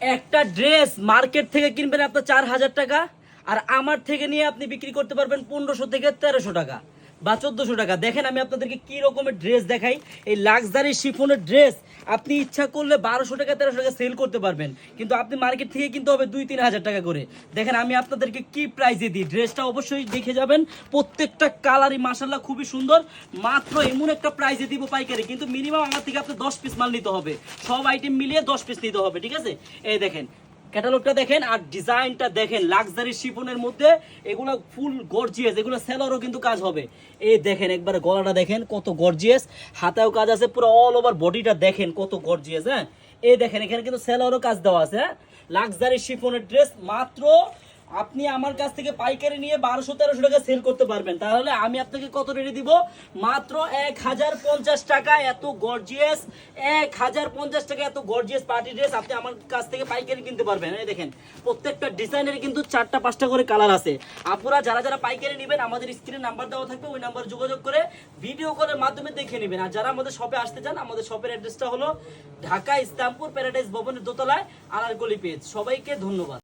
একটা dress market থেকে কিনবেন আপনার 4,000 টাকা, আর আমার থেকে নিয়ে আপনি বিক্রি করতে পারবেন 1500 থেকে 1300 টাকা বা 1400 টাকা। দেখেন আমি আপনাদেরকে কি রকমের ড্রেস দেখাই। এই লাক্সারি শিফনের ড্রেস আপনি ইচ্ছা করলে 1200 টাকা 1300 টাকা সেল করতে পারবেন, কিন্তু আপনি মার্কেট থেকে কিনতে হবে 2-3 হাজার টাকা করে। দেখেন আমি আপনাদেরকে কি প্রাইসে দিই, ড্রেসটা অবশ্যই দেখে যাবেন। প্রত্যেকটা কালারই মাশাআল্লাহ খুবই সুন্দর। মাত্র এমন একটা প্রাইসে দিব পাইকারি, কিন্তু মিনিমাম আমার থেকে আপনি 10 পিস মাল নিতে হবে, সব আইটেম মিলিয়ে 10 পিস নিতে হবে, ঠিক আছে? এই দেখেন ক্যাটালগটা দেখেন আর ডিজাইনটা দেখেন, লাক্সারি শিফনের মধ্যে এগুলো ফুল গর্জিয়াস, এগুলো সেলরও কিন্তু কাজ হবে। এই দেখেন একবারে গলাটা দেখেন কত গর্জিয়াস, হাতেও কাজ আছে, পুরো অল ওভার বডিটা দেখেন কত গর্জিয়াস। হ্যাঁ, এই দেখেন এখানে কিন্তু সেলরও কাজ দেওয়া আছে। হ্যাঁ, লাক্সারি শিফনের ড্রেস মাত্র আপনি আমার কাছ থেকে পাইকারি নিয়ে 1200-1300 টাকা সেল করতে পারবেন। তাহলে আমি আপনাকে কত রেটে দিব? মাত্র 1050 টাকা। এত গর্জিয়াস 1050 টাকা, এত গর্জিয়াস পার্টি ড্রেস আপনি আমার কাছ থেকে পাইকারি কিনতে পারবেন। এই দেখেন প্রত্যেকটা ডিজাইনের কিন্তু 4টা-5টা করে কালার আছে। আপনারা যারা যারা পাইকারি নেবেন আমাদের স্ক্রিনে নাম্বার দেওয়া থাকবে, ওই নাম্বার যোগাযোগ করে ভিডিও কলের মাধ্যমে দেখে নেবেন। আর যারা আমাদের শপে আসতে চান, আমাদের শপের অ্যাড্রেসটা হলো ঢাকা ইসলামপুর প্যারাডাইস ভবনের দোতলায় আনারকলি পেজ। সবাইকে ধন্যবাদ।